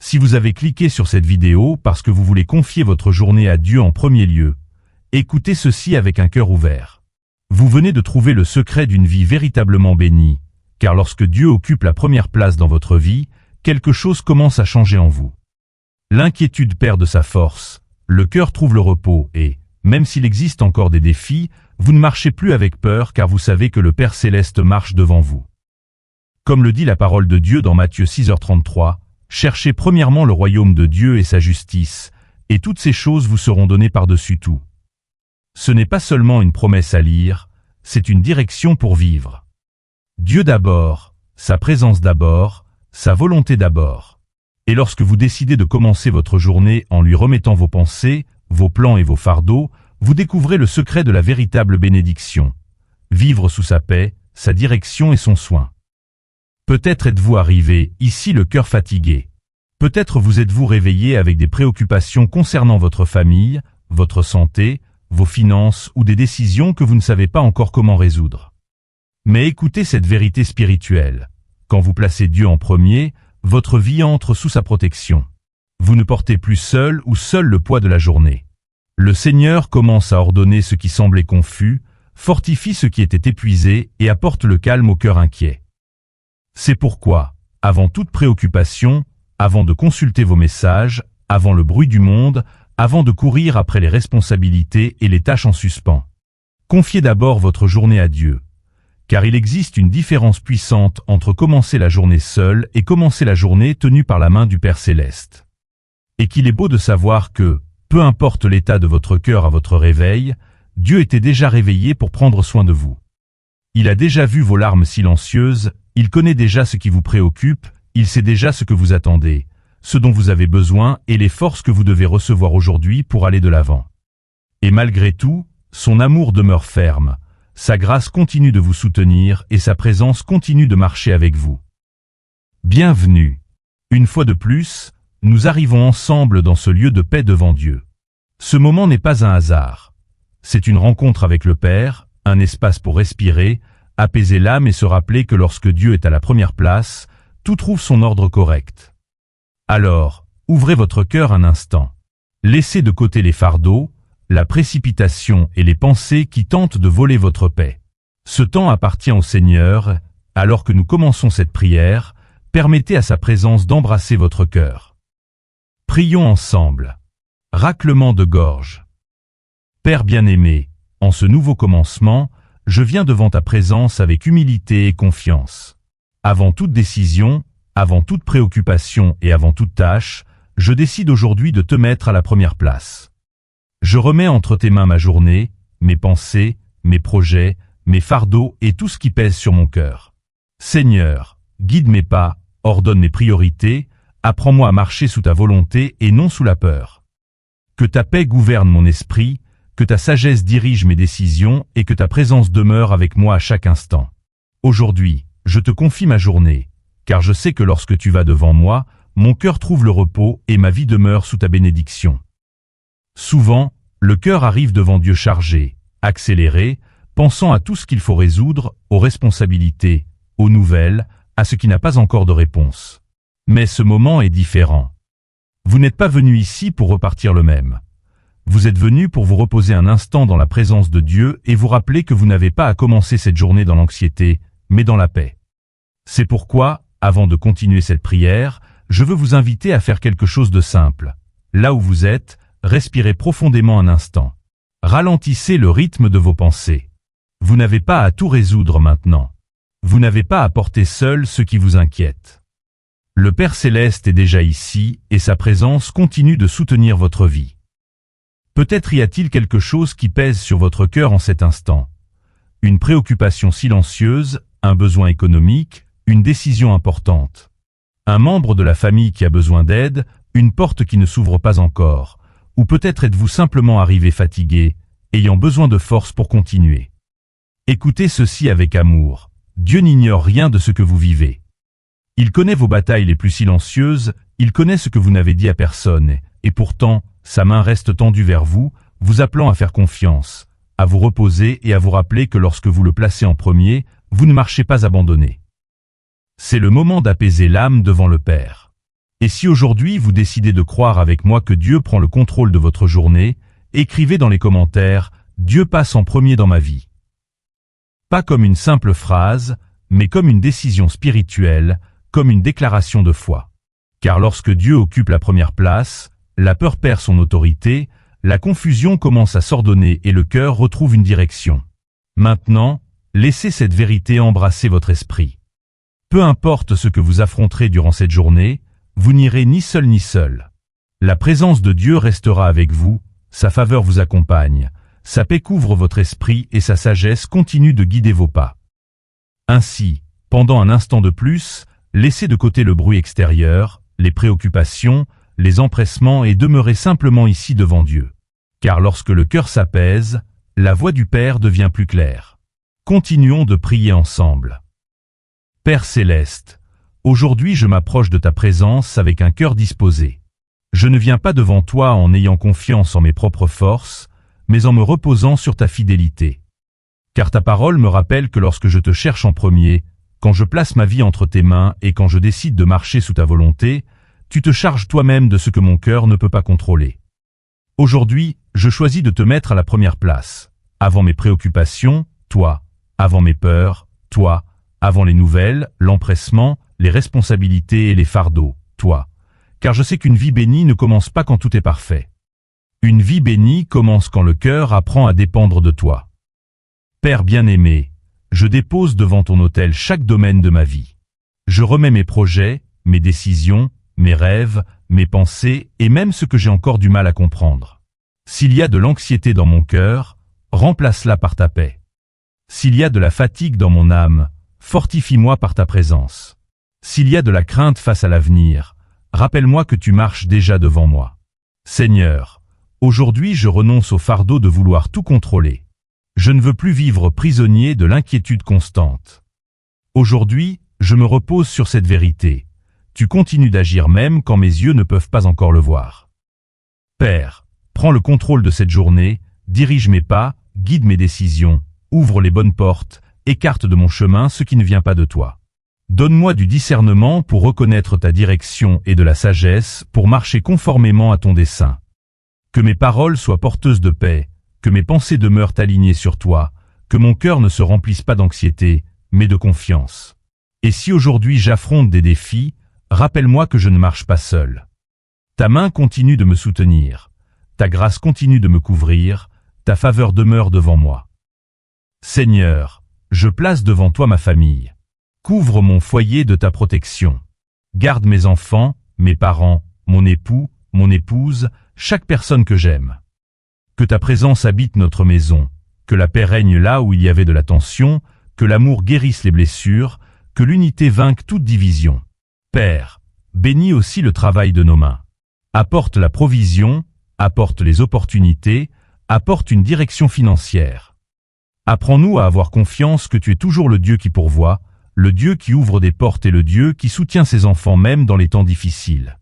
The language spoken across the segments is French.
Si vous avez cliqué sur cette vidéo parce que vous voulez confier votre journée à Dieu en premier lieu, écoutez ceci avec un cœur ouvert. Vous venez de trouver le secret d'une vie véritablement bénie, car lorsque Dieu occupe la première place dans votre vie, quelque chose commence à changer en vous. L'inquiétude perd de sa force, le cœur trouve le repos et, même s'il existe encore des défis, vous ne marchez plus avec peur car vous savez que le Père Céleste marche devant vous. Comme le dit la parole de Dieu dans Matthieu 6h33, « Cherchez premièrement le royaume de Dieu et sa justice, et toutes ces choses vous seront données par-dessus tout. » Ce n'est pas seulement une promesse à lire, c'est une direction pour vivre. Dieu d'abord, sa présence d'abord, sa volonté d'abord. Et lorsque vous décidez de commencer votre journée en lui remettant vos pensées, vos plans et vos fardeaux, vous découvrez le secret de la véritable bénédiction. Vivre sous sa paix, sa direction et son soin. Peut-être êtes-vous arrivé ici le cœur fatigué. Peut-être vous êtes-vous réveillé avec des préoccupations concernant votre famille, votre santé, vos finances ou des décisions que vous ne savez pas encore comment résoudre. Mais écoutez cette vérité spirituelle. Quand vous placez Dieu en premier, votre vie entre sous sa protection. Vous ne portez plus seul ou seul le poids de la journée. Le Seigneur commence à ordonner ce qui semblait confus, fortifie ce qui était épuisé et apporte le calme au cœur inquiet. C'est pourquoi, avant toute préoccupation, avant de consulter vos messages, avant le bruit du monde, avant de courir après les responsabilités et les tâches en suspens, confiez d'abord votre journée à Dieu. Car il existe une différence puissante entre commencer la journée seul et commencer la journée tenue par la main du Père Céleste. Et qu'il est beau de savoir que, peu importe l'état de votre cœur à votre réveil, Dieu était déjà réveillé pour prendre soin de vous. Il a déjà vu vos larmes silencieuses, il connaît déjà ce qui vous préoccupe, il sait déjà ce que vous attendez, ce dont vous avez besoin et les forces que vous devez recevoir aujourd'hui pour aller de l'avant. Et malgré tout, son amour demeure ferme, sa grâce continue de vous soutenir et sa présence continue de marcher avec vous. Bienvenue. Une fois de plus, nous arrivons ensemble dans ce lieu de paix devant Dieu. Ce moment n'est pas un hasard. C'est une rencontre avec le Père, un espace pour respirer, apaiser l'âme et se rappeler que lorsque Dieu est à la première place, tout trouve son ordre correct. Alors, ouvrez votre cœur un instant. Laissez de côté les fardeaux, la précipitation et les pensées qui tentent de voler votre paix. Ce temps appartient au Seigneur. Alors que nous commençons cette prière, permettez à sa présence d'embrasser votre cœur. Prions ensemble. Raclement de gorge. Père bien-aimé, en ce nouveau commencement, je viens devant ta présence avec humilité et confiance. Avant toute décision, avant toute préoccupation et avant toute tâche, je décide aujourd'hui de te mettre à la première place. Je remets entre tes mains ma journée, mes pensées, mes projets, mes fardeaux et tout ce qui pèse sur mon cœur. Seigneur, guide mes pas, ordonne mes priorités, apprends-moi à marcher sous ta volonté et non sous la peur. Que ta paix gouverne mon esprit, que ta sagesse dirige mes décisions et que ta présence demeure avec moi à chaque instant. Aujourd'hui, je te confie ma journée, car je sais que lorsque tu vas devant moi, mon cœur trouve le repos et ma vie demeure sous ta bénédiction. Souvent, le cœur arrive devant Dieu chargé, accéléré, pensant à tout ce qu'il faut résoudre, aux responsabilités, aux nouvelles, à ce qui n'a pas encore de réponse. Mais ce moment est différent. Vous n'êtes pas venu ici pour repartir le même. Vous êtes venu pour vous reposer un instant dans la présence de Dieu et vous rappeler que vous n'avez pas à commencer cette journée dans l'anxiété, mais dans la paix. C'est pourquoi, avant de continuer cette prière, je veux vous inviter à faire quelque chose de simple. Là où vous êtes, respirez profondément un instant. Ralentissez le rythme de vos pensées. Vous n'avez pas à tout résoudre maintenant. Vous n'avez pas à porter seul ce qui vous inquiète. Le Père Céleste est déjà ici et sa présence continue de soutenir votre vie. Peut-être y a-t-il quelque chose qui pèse sur votre cœur en cet instant. Une préoccupation silencieuse, un besoin économique, une décision importante. Un membre de la famille qui a besoin d'aide, une porte qui ne s'ouvre pas encore. Ou peut-être êtes-vous simplement arrivé fatigué, ayant besoin de force pour continuer. Écoutez ceci avec amour. Dieu n'ignore rien de ce que vous vivez. Il connaît vos batailles les plus silencieuses, il connaît ce que vous n'avez dit à personne, et pourtant, sa main reste tendue vers vous, vous appelant à faire confiance, à vous reposer et à vous rappeler que lorsque vous le placez en premier, vous ne marchez pas abandonné. C'est le moment d'apaiser l'âme devant le Père. Et si aujourd'hui vous décidez de croire avec moi que Dieu prend le contrôle de votre journée, écrivez dans les commentaires « Dieu passe en premier dans ma vie ». Pas comme une simple phrase, mais comme une décision spirituelle, comme une déclaration de foi. Car lorsque Dieu occupe la première place, la peur perd son autorité, la confusion commence à s'ordonner et le cœur retrouve une direction. Maintenant, laissez cette vérité embrasser votre esprit. Peu importe ce que vous affronterez durant cette journée, vous n'irez ni seul ni seul. La présence de Dieu restera avec vous, sa faveur vous accompagne, sa paix couvre votre esprit et sa sagesse continue de guider vos pas. Ainsi, pendant un instant de plus, laissez de côté le bruit extérieur, les préoccupations, les empressements et demeurez simplement ici devant Dieu. Car lorsque le cœur s'apaise, la voix du Père devient plus claire. Continuons de prier ensemble. Père céleste, aujourd'hui je m'approche de ta présence avec un cœur disposé. Je ne viens pas devant toi en ayant confiance en mes propres forces, mais en me reposant sur ta fidélité. Car ta parole me rappelle que lorsque je te cherche en premier, quand je place ma vie entre tes mains et quand je décide de marcher sous ta volonté, tu te charges toi-même de ce que mon cœur ne peut pas contrôler. Aujourd'hui, je choisis de te mettre à la première place. Avant mes préoccupations, toi. Avant mes peurs, toi. Avant les nouvelles, l'empressement, les responsabilités et les fardeaux, toi. Car je sais qu'une vie bénie ne commence pas quand tout est parfait. Une vie bénie commence quand le cœur apprend à dépendre de toi. Père bien-aimé, je dépose devant ton autel chaque domaine de ma vie. Je remets mes projets, mes décisions, mes rêves, mes pensées et même ce que j'ai encore du mal à comprendre. S'il y a de l'anxiété dans mon cœur, remplace-la par ta paix. S'il y a de la fatigue dans mon âme, fortifie-moi par ta présence. S'il y a de la crainte face à l'avenir, rappelle-moi que tu marches déjà devant moi. Seigneur, aujourd'hui je renonce au fardeau de vouloir tout contrôler. Je ne veux plus vivre prisonnier de l'inquiétude constante. Aujourd'hui, je me repose sur cette vérité. Tu continues d'agir même quand mes yeux ne peuvent pas encore le voir. Père, prends le contrôle de cette journée, dirige mes pas, guide mes décisions, ouvre les bonnes portes, écarte de mon chemin ce qui ne vient pas de toi. Donne-moi du discernement pour reconnaître ta direction et de la sagesse pour marcher conformément à ton dessein. Que mes paroles soient porteuses de paix, que mes pensées demeurent alignées sur toi, que mon cœur ne se remplisse pas d'anxiété, mais de confiance. Et si aujourd'hui j'affronte des défis, rappelle-moi que je ne marche pas seul. Ta main continue de me soutenir, ta grâce continue de me couvrir, ta faveur demeure devant moi. Seigneur, je place devant toi ma famille. Couvre mon foyer de ta protection. Garde mes enfants, mes parents, mon époux, mon épouse, chaque personne que j'aime. Que ta présence habite notre maison, que la paix règne là où il y avait de la tension, que l'amour guérisse les blessures, que l'unité vainque toute division. Père, bénis aussi le travail de nos mains. Apporte la provision, apporte les opportunités, apporte une direction financière. Apprends-nous à avoir confiance que tu es toujours le Dieu qui pourvoit, le Dieu qui ouvre des portes et le Dieu qui soutient ses enfants même dans les temps difficiles.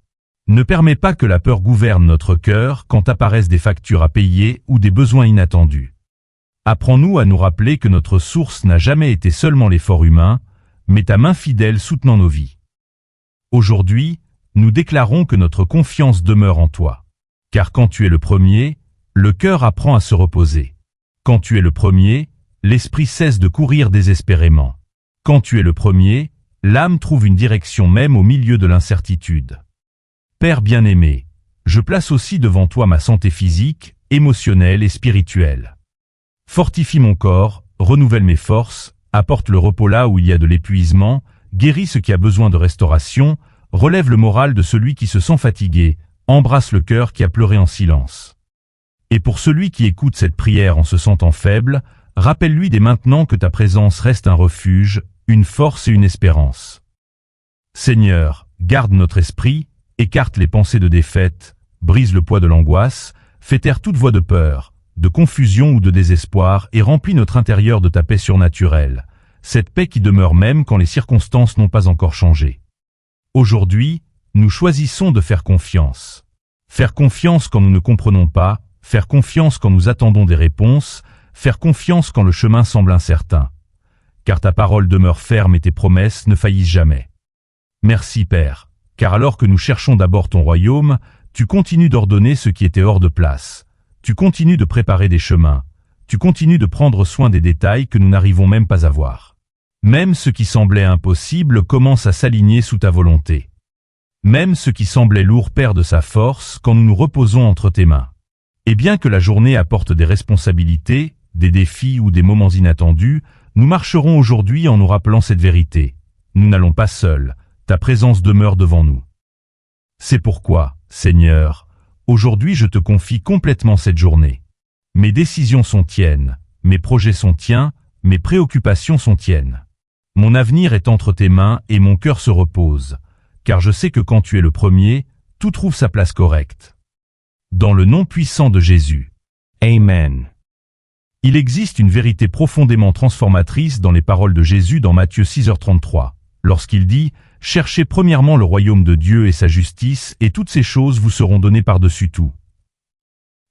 Ne permets pas que la peur gouverne notre cœur quand apparaissent des factures à payer ou des besoins inattendus. Apprends-nous à nous rappeler que notre source n'a jamais été seulement l'effort humain, mais ta main fidèle soutenant nos vies. Aujourd'hui, nous déclarons que notre confiance demeure en toi. Car quand tu es le premier, le cœur apprend à se reposer. Quand tu es le premier, l'esprit cesse de courir désespérément. Quand tu es le premier, l'âme trouve une direction même au milieu de l'incertitude. Père bien-aimé, je place aussi devant toi ma santé physique, émotionnelle et spirituelle. Fortifie mon corps, renouvelle mes forces, apporte le repos là où il y a de l'épuisement, guéris ce qui a besoin de restauration, relève le moral de celui qui se sent fatigué, embrasse le cœur qui a pleuré en silence. Et pour celui qui écoute cette prière en se sentant faible, rappelle-lui dès maintenant que ta présence reste un refuge, une force et une espérance. Seigneur, garde notre esprit, écarte les pensées de défaite, brise le poids de l'angoisse, fais taire toute voix de peur, de confusion ou de désespoir et remplis notre intérieur de ta paix surnaturelle, cette paix qui demeure même quand les circonstances n'ont pas encore changé. Aujourd'hui, nous choisissons de faire confiance. Faire confiance quand nous ne comprenons pas, faire confiance quand nous attendons des réponses, faire confiance quand le chemin semble incertain. Car ta parole demeure ferme et tes promesses ne faillissent jamais. Merci Père, car alors que nous cherchons d'abord ton royaume, tu continues d'ordonner ce qui était hors de place. Tu continues de préparer des chemins. Tu continues de prendre soin des détails que nous n'arrivons même pas à voir. Même ce qui semblait impossible commence à s'aligner sous ta volonté. Même ce qui semblait lourd perd de sa force quand nous nous reposons entre tes mains. Et bien que la journée apporte des responsabilités, des défis ou des moments inattendus, nous marcherons aujourd'hui en nous rappelant cette vérité. Nous n'allons pas seuls, ta présence demeure devant nous. C'est pourquoi, Seigneur, aujourd'hui je te confie complètement cette journée. Mes décisions sont tiennes, mes projets sont tiens, mes préoccupations sont tiennes. Mon avenir est entre tes mains et mon cœur se repose, car je sais que quand tu es le premier, tout trouve sa place correcte. Dans le nom puissant de Jésus. Amen. Il existe une vérité profondément transformatrice dans les paroles de Jésus dans Matthieu 6h33, lorsqu'il dit « Cherchez premièrement le royaume de Dieu et sa justice, et toutes ces choses vous seront données par-dessus tout. »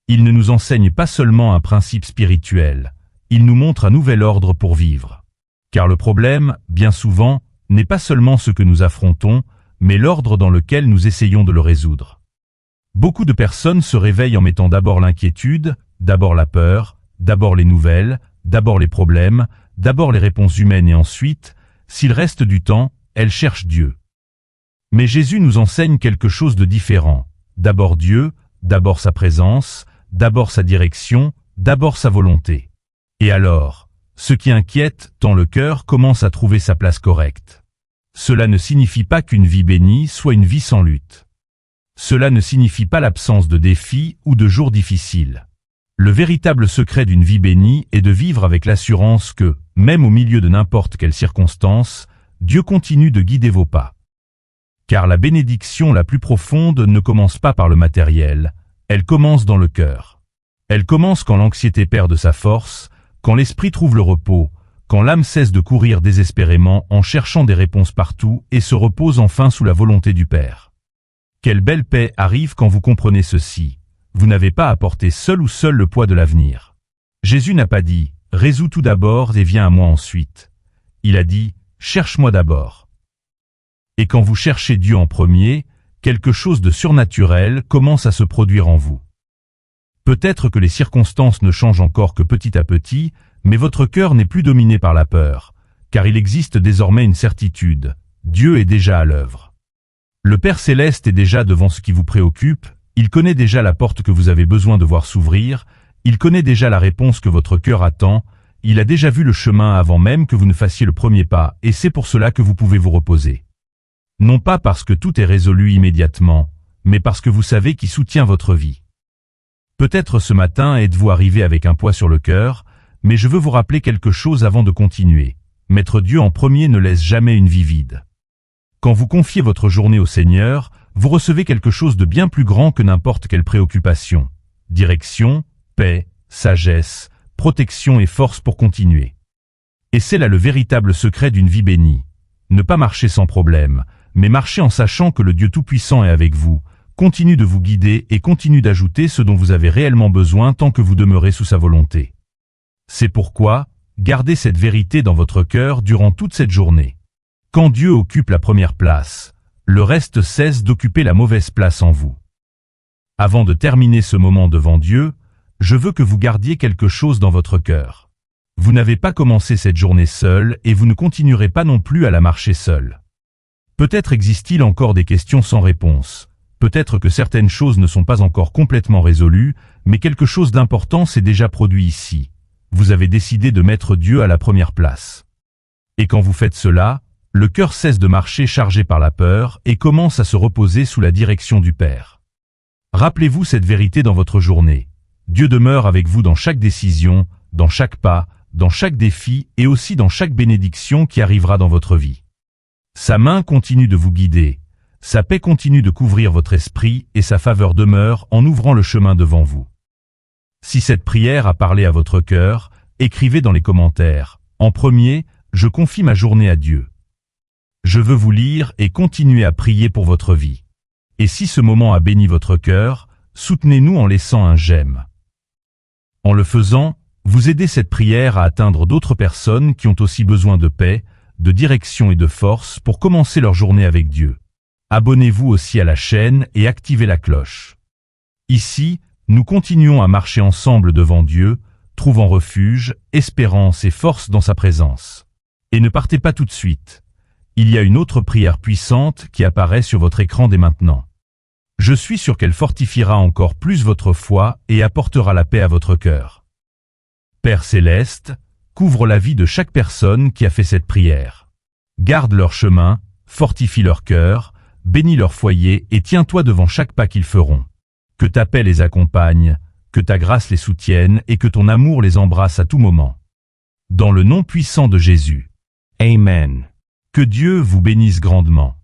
Il ne nous enseigne pas seulement un principe spirituel, il nous montre un nouvel ordre pour vivre. Car le problème, bien souvent, n'est pas seulement ce que nous affrontons, mais l'ordre dans lequel nous essayons de le résoudre. Beaucoup de personnes se réveillent en mettant d'abord l'inquiétude, d'abord la peur, d'abord les nouvelles, d'abord les problèmes, d'abord les réponses humaines et ensuite, s'il reste du temps, elles cherchent Dieu. Mais Jésus nous enseigne quelque chose de différent. D'abord Dieu, d'abord sa présence, d'abord sa direction, d'abord sa volonté. Et alors, ce qui inquiète tant le cœur commence à trouver sa place correcte. Cela ne signifie pas qu'une vie bénie soit une vie sans lutte. Cela ne signifie pas l'absence de défis ou de jours difficiles. Le véritable secret d'une vie bénie est de vivre avec l'assurance que, même au milieu de n'importe quelle circonstance, Dieu continue de guider vos pas. Car la bénédiction la plus profonde ne commence pas par le matériel, elle commence dans le cœur. Elle commence quand l'anxiété perd de sa force, quand l'esprit trouve le repos, quand l'âme cesse de courir désespérément en cherchant des réponses partout et se repose enfin sous la volonté du Père. Quelle belle paix arrive quand vous comprenez ceci. Vous n'avez pas à porter seul ou seul le poids de l'avenir. Jésus n'a pas dit « Résous tout d'abord et viens à moi ensuite ». Il a dit « Cherche-moi d'abord ». Et quand vous cherchez Dieu en premier, quelque chose de surnaturel commence à se produire en vous. Peut-être que les circonstances ne changent encore que petit à petit, mais votre cœur n'est plus dominé par la peur, car il existe désormais une certitude, Dieu est déjà à l'œuvre. Le Père Céleste est déjà devant ce qui vous préoccupe, il connaît déjà la porte que vous avez besoin de voir s'ouvrir, il connaît déjà la réponse que votre cœur attend, il a déjà vu le chemin avant même que vous ne fassiez le premier pas, et c'est pour cela que vous pouvez vous reposer. Non pas parce que tout est résolu immédiatement, mais parce que vous savez qui soutient votre vie. Peut-être ce matin êtes-vous arrivé avec un poids sur le cœur, mais je veux vous rappeler quelque chose avant de continuer. Mettre Dieu en premier ne laisse jamais une vie vide. Quand vous confiez votre journée au Seigneur, vous recevez quelque chose de bien plus grand que n'importe quelle préoccupation. Direction, paix, sagesse, protection et force pour continuer. Et c'est là le véritable secret d'une vie bénie. Ne pas marcher sans problème, mais marcher en sachant que le Dieu Tout-Puissant est avec vous, continue de vous guider et continue d'ajouter ce dont vous avez réellement besoin tant que vous demeurez sous sa volonté. C'est pourquoi, gardez cette vérité dans votre cœur durant toute cette journée. Quand Dieu occupe la première place, le reste cesse d'occuper la mauvaise place en vous. Avant de terminer ce moment devant Dieu, je veux que vous gardiez quelque chose dans votre cœur. Vous n'avez pas commencé cette journée seul et vous ne continuerez pas non plus à la marcher seul. Peut-être existe-t-il encore des questions sans réponse. Peut-être que certaines choses ne sont pas encore complètement résolues, mais quelque chose d'important s'est déjà produit ici. Vous avez décidé de mettre Dieu à la première place. Et quand vous faites cela, le cœur cesse de marcher chargé par la peur et commence à se reposer sous la direction du Père. Rappelez-vous cette vérité dans votre journée. Dieu demeure avec vous dans chaque décision, dans chaque pas, dans chaque défi et aussi dans chaque bénédiction qui arrivera dans votre vie. Sa main continue de vous guider, sa paix continue de couvrir votre esprit et sa faveur demeure en ouvrant le chemin devant vous. Si cette prière a parlé à votre cœur, écrivez dans les commentaires. En premier, je confie ma journée à Dieu. Je veux vous lire et continuer à prier pour votre vie. Et si ce moment a béni votre cœur, soutenez-nous en laissant un j'aime. En le faisant, vous aidez cette prière à atteindre d'autres personnes qui ont aussi besoin de paix, de direction et de force pour commencer leur journée avec Dieu. Abonnez-vous aussi à la chaîne et activez la cloche. Ici, nous continuons à marcher ensemble devant Dieu, trouvant refuge, espérance et force dans sa présence. Et ne partez pas tout de suite. Il y a une autre prière puissante qui apparaît sur votre écran dès maintenant. Je suis sûr qu'elle fortifiera encore plus votre foi et apportera la paix à votre cœur. Père céleste, couvre la vie de chaque personne qui a fait cette prière. Garde leur chemin, fortifie leur cœur, bénis leur foyer et tiens-toi devant chaque pas qu'ils feront. Que ta paix les accompagne, que ta grâce les soutienne et que ton amour les embrasse à tout moment. Dans le nom puissant de Jésus. Amen. Que Dieu vous bénisse grandement.